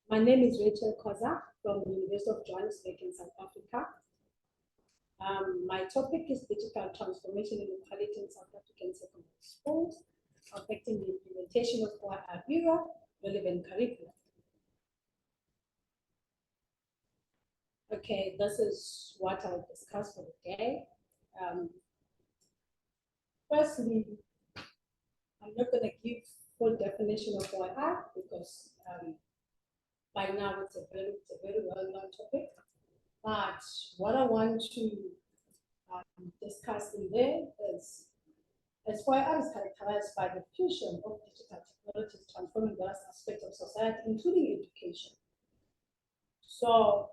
My name is Rachel Khoza from the University of Johannesburg in South Africa. My topic is digital transformation and inequality in South African secondary schools, affecting the implementation of our era relevant curriculum. Okay, this is what I'll discuss for the day. Firstly, I'm not going to give full definition of OIR because by now it's a very well-known topic. But what I want to discuss in there is, as OIR is characterized by the fusion of digital technologies transforming various aspects of society, including education. So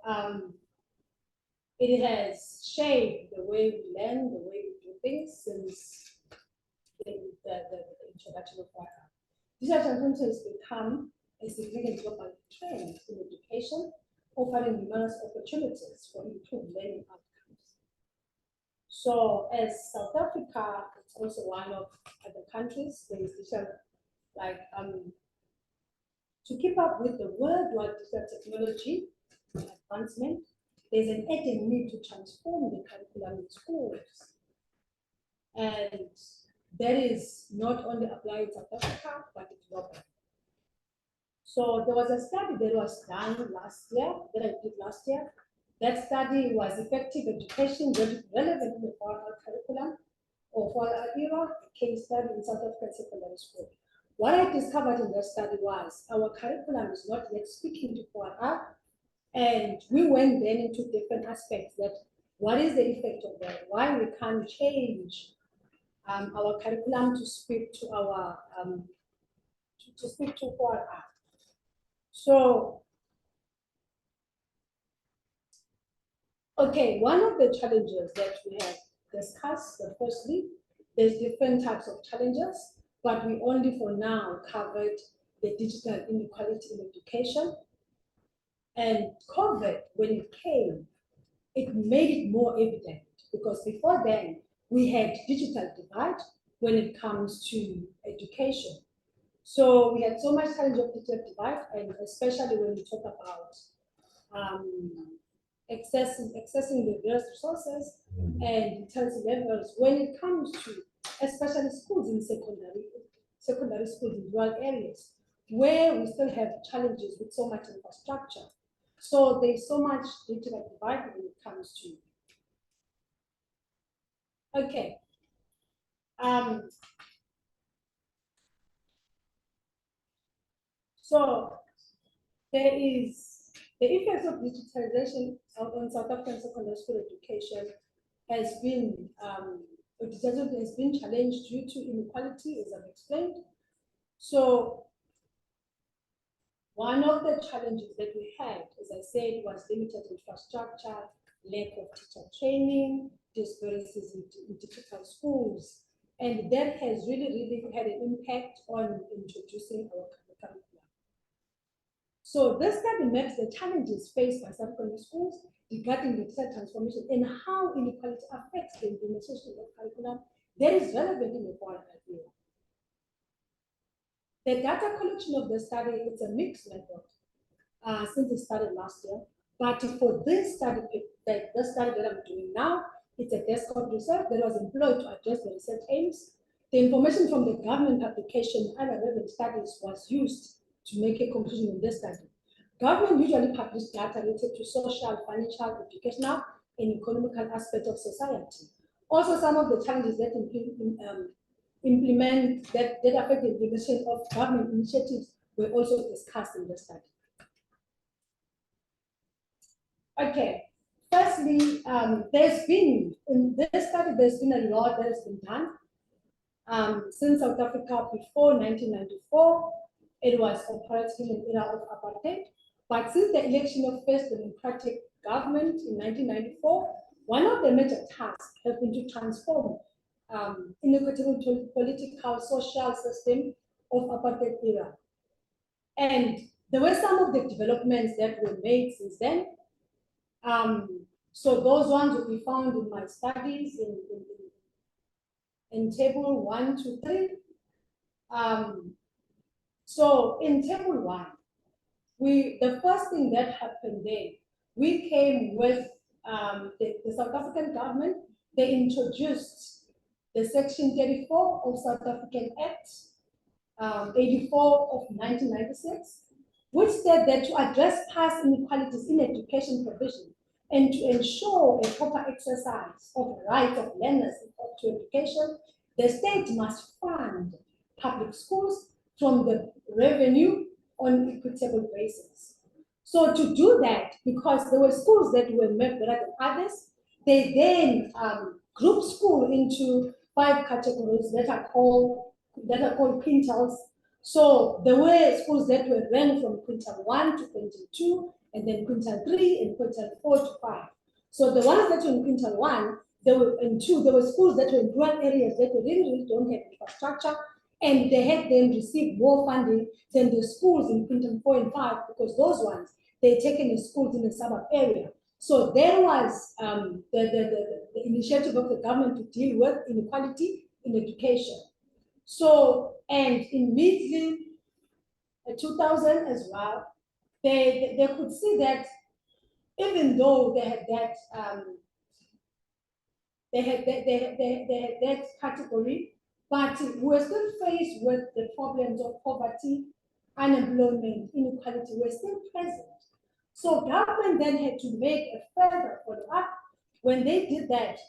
it has shaped the way we learn, the way we do things since the introduction of OIR. Digital transformation has become a significant global trend in education, offering numerous opportunities for improved learning outcomes. So, as South Africa, it's also one of the countries there is digital, to keep up with the worldwide digital technology advancement, there's an urgent need to transform the curriculum in schools. And that is not only applied in South Africa, but globally. So there was a study that was done last year, that I did last year. That study was effective education relevant in the formal curriculum or for our era, a case study in South African secondary school. What I discovered in that study was our curriculum is not yet speaking to our, and we went then into different aspects that what is the effect of that, why we can't change our curriculum to speak to our our. So, okay, one of the challenges that we have discussed, firstly, there's different types of challenges, but we only for now covered the digital inequality in education. And COVID, when it came, it made it more evident because before then, we had digital divide when it comes to education. So we had so much challenge of digital divide, and especially when we talk about accessing the various resources and literacy levels when it comes to especially schools in secondary schools in rural areas where we still have challenges with so much infrastructure. So there's so much digital divide when it comes to. Okay. So there is the effects of digitalization on South African secondary school education has been challenged due to inequality, as I've explained. So one of the challenges that we had, as I said, was limited infrastructure, lack of teacher training, disparities in digital schools, and that has really had an impact on introducing our curriculum. So this study maps the challenges faced by secondary schools regarding the digital transformation and how inequality affects the implementation of curriculum that is relevant in the formal era. The data collection of the study, it's a mixed method since it started last year. But for this study, the study that I'm doing now, it's a desktop research that was employed to address the research aims. The information from the government publication and relevant studies was used to make a conclusion in this study. Government usually publish data related to social, financial, educational, and economical aspects of society. Also, some of the challenges that affect the implementation of government initiatives were also discussed in the study. Okay, firstly, there's been, in this study, there's been a lot that has been done. Since South Africa before 1994, it was operating in an era of apartheid. But since the election of first democratic government in 1994, one of the major tasks has been to transform inequitable political, social system of apartheid era. And there were some of the developments that were made since then. So those ones will be found in my studies in table 1 to 3. So in table 1, the first thing that happened there, we came with the South African government. They introduced the Section 34 of South African Act 84 of 1996, which said that to address past inequalities in education provision and to ensure a proper exercise of rights of learners to education, the state must fund public schools from the revenue on equitable basis. So to do that, because there were schools that were better than others, they then grouped school into 5 categories that are called quintiles. So there were schools that were ranked from quintile 1 to quintile 2, and then quintile 3 and quintile 4 to 5. So the ones that were in quintile 1, there were in 2, there were schools that were in rural areas that really don't have infrastructure, and they had them receive more funding than the schools in quintile 4 and 5, because those ones, they're taken in schools in the suburb area. So there was the initiative of the government to deal with inequality in education. So, and immediately 2000 as well, they could see that even though they had that that category, but we were still faced with the problems of poverty, unemployment, inequality were still present. So government then had to make a further follow-up. When they did that,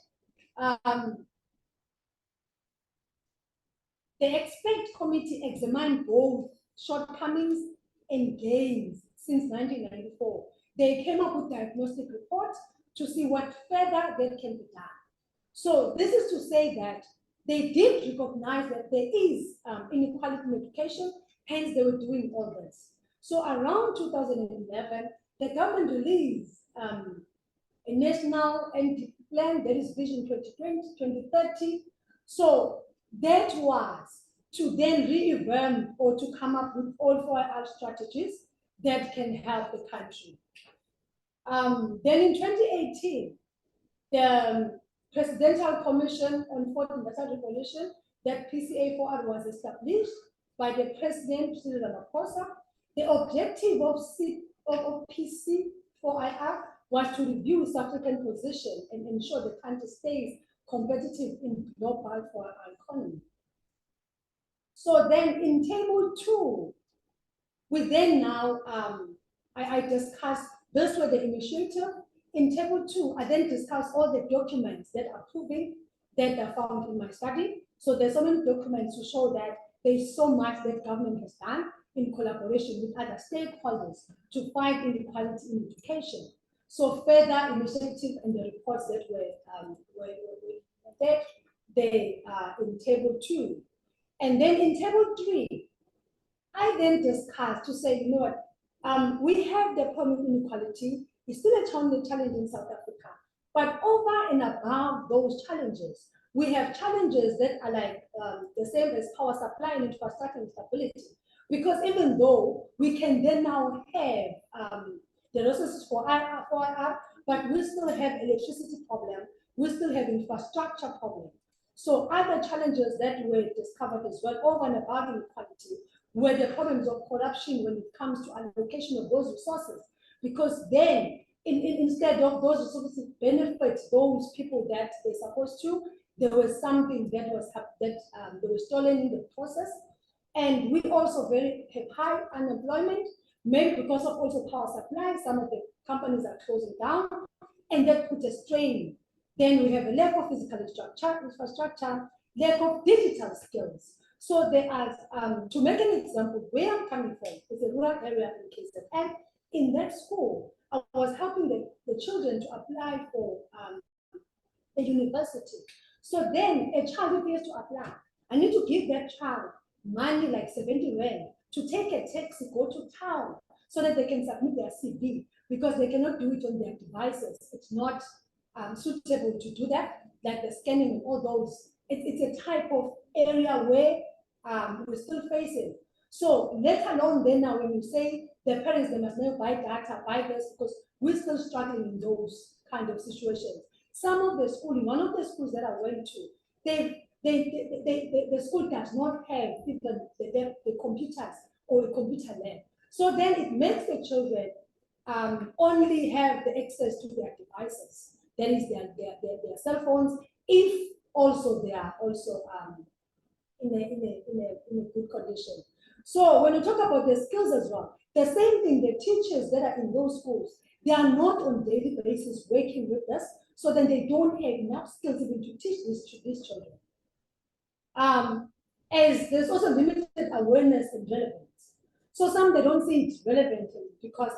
the expert committee examined both shortcomings and gains since 1994. They came up with diagnostic reports to see what further that can be done. So this is to say that they did recognize that there is inequality in education, hence they were doing all this. So around 2011, the government released a national NDP plan, that is Vision 2020-2030. So that was to then revamp or to come up with all 4R strategies that can help the country. Then in 2018, the Presidential Commission on Fourth Industrial Revolution, that PCA4R was established by the President, Khoza. The objective of PC4IR was to review South African position and ensure the country stays competitive in global 4R economy. So then in table 2, we then now, I discussed, this was the initiative. In table 2, I then discuss all the documents that are proving that are found in my study. So there's so many documents to show that there's so much that government has done in collaboration with other stakeholders to fight inequality in education. So further initiative and the reports that were there, they are in table 2. And then in table 3, I then discussed to say, you know what, we have the problem of inequality. It's still a challenge in South Africa. But over and above those challenges, we have challenges that are like the same as power supply and infrastructure instability. Because even though we can then now have the resources for IR, but we still have electricity problem, we still have infrastructure problem. So other challenges that were discovered as well over and above inequality were the problems of corruption when it comes to allocation of those resources. Because then, instead of those resources benefit those people that they're supposed to, there was something that was they were stolen in the process. And we also have high unemployment, maybe because of also power supply. Some of the companies are closing down, and that puts a strain. Then we have a lack of physical infrastructure, lack of digital skills. So there are, to make an example, where I'm coming from, it's a rural area in KZN, and in that school, I was helping the children to apply for a university. So then a child who has to apply, I need to give that child money like 70 rand to take a taxi, go to town, so that they can submit their CV, because they cannot do it on their devices. It's not suitable to do that, like the scanning and all those. It's a type of area where we're still facing. So let alone then now when you say the parents, they must now buy data, buy this, because we're still struggling in those kind of situations. Some of the schooling, one of the schools that I went to, the school does not have even the computers or a computer lab. So then it makes the children only have the access to their devices, that is their cell phones, if also they are also in a good condition. So when you talk about the skills as well, the same thing, the teachers that are in those schools, they are not on daily basis working with us, so then they don't have enough skills even to teach these children. As there's also limited awareness and relevance. So some they don't see it's relevant because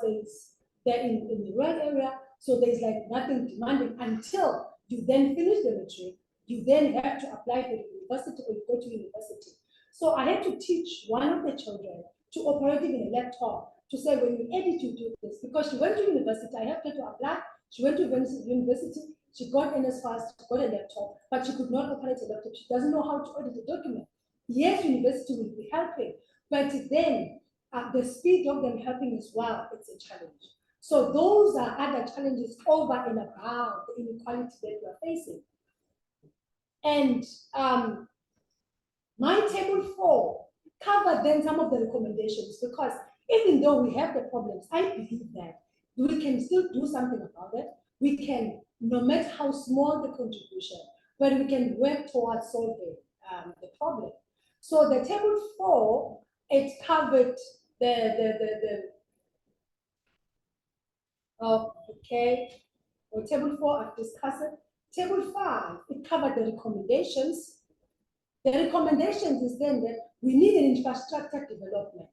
they're in the rural area, so there's like nothing demanding until you then finish the matric, you then have to apply for the university or you go to university. So I had to teach one of the children to operate even a laptop, to say when you edit, you do this, because she went to university, I helped her to apply, she went to university, she got NSFAS, she got a laptop, but she could not operate a laptop. She doesn't know how to edit a document. Yes, university will be helping, but then the speed of them helping as well, it's a challenge. So those are other challenges over and above the inequality that we are facing. And my table 4 covered then some of the recommendations, because even though we have the problems, I believe that we can still do something about it. We can, no matter how small the contribution, but we can work towards solving the problem. So the table 4, it covered okay, well, table 4, I've discussed it. Table 5, it covered the recommendations. The recommendations is then that we need an infrastructure development.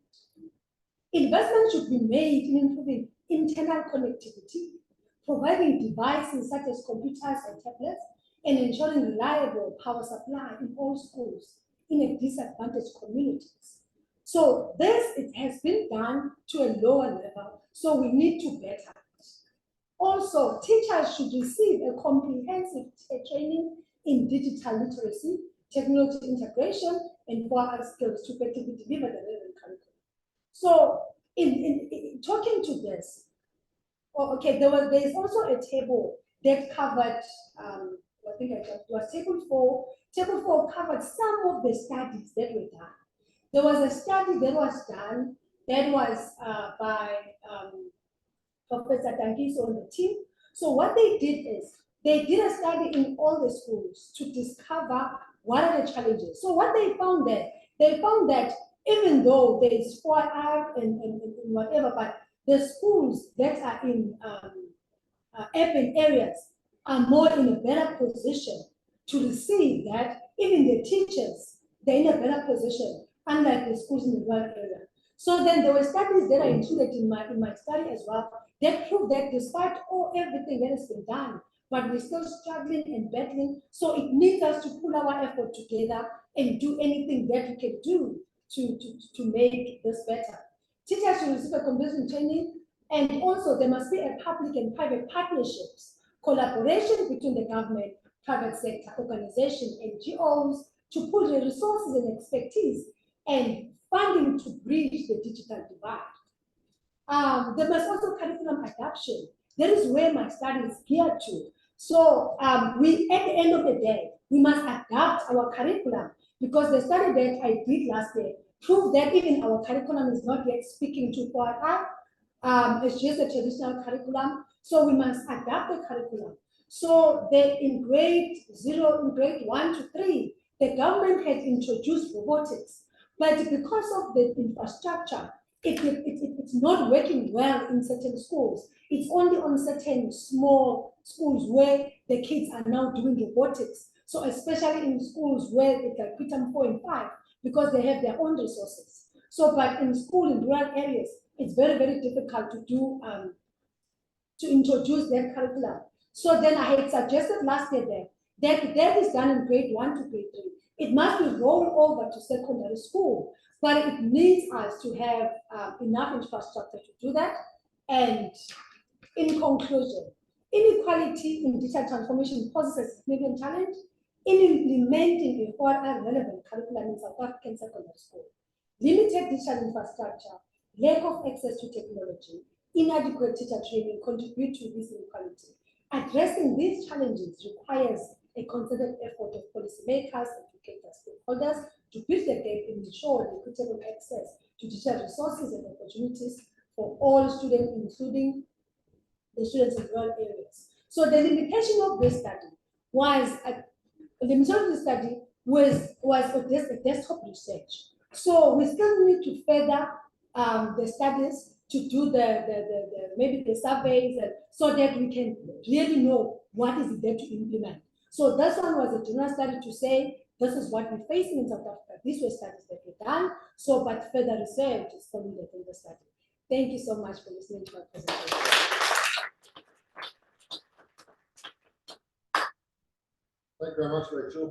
Investment should be made in improving internal connectivity, providing devices such as computers and tablets, and ensuring reliable power supply in all schools in disadvantaged communities. So this, it has been done to a lower level, so we need to better it. Also, teachers should receive a comprehensive training in digital literacy, technology integration, and core skills to effectively deliver the relevant curriculum. So in talking to this, okay, there's also a table that covered, I think it was table 4. Table 4 covered some of the studies that were done. There was a study that was done that was by Professor Dankiso on the team. So what they did is, they did a study in all the schools to discover what are the challenges. So what they found that even though there is 4R and whatever, but the schools that are in urban areas are more in a better position to receive that. Even the teachers, they're in a better position, unlike the schools in the rural area. So then there were studies that are included in my study as well that prove that despite everything that has been done, but we're still struggling and battling. So it needs us to pull our effort together and do anything that we can do to make this better. Teachers should receive a comprehensive training, and also there must be a public and private partnerships, collaboration between the government, private sector, organizations, NGOs, to put the resources and expertise and funding to bridge the digital divide. There must also curriculum adaptation. That is where my study is geared to. So we, at the end of the day, we must adapt our curriculum, because the study that I did last year proved that even our curriculum is not yet speaking to Khoza. It's just a traditional curriculum. So we must adapt the curriculum. So in grade 1 to 3, the government has introduced robotics, but because of the infrastructure, it's not working well in certain schools. It's only on certain small schools where the kids are now doing robotics. So especially in schools where it's like Pitam 4 and 5, because they have their own resources. So, but in school in rural areas, it's very, very difficult to do, to introduce that curriculum. So then I had suggested last year that is done in grade 1 to grade 3. It must be rolled over to secondary school, but it needs us to have enough infrastructure to do that. And in conclusion, inequality in digital transformation poses a significant challenge in implementing a relevant curriculum in South African secondary school. Limited digital infrastructure, lack of access to technology, inadequate teacher training contribute to this inequality. Addressing these challenges requires a concerted effort of policymakers, educators, stakeholders to bridge the gap and ensure equitable access digital resources and opportunities for all students, including the students in rural areas. So the limitation of this study was the limitation of the study was a desktop research. So we still need to further the studies to do maybe the surveys, and so that we can really know what is there to implement. So this one was a general study to say this is what we're facing in South Africa. These were studies that were done. So, but further research is still needed in the study. Thank you so much for listening to my presentation. Thank you very much, Rachel.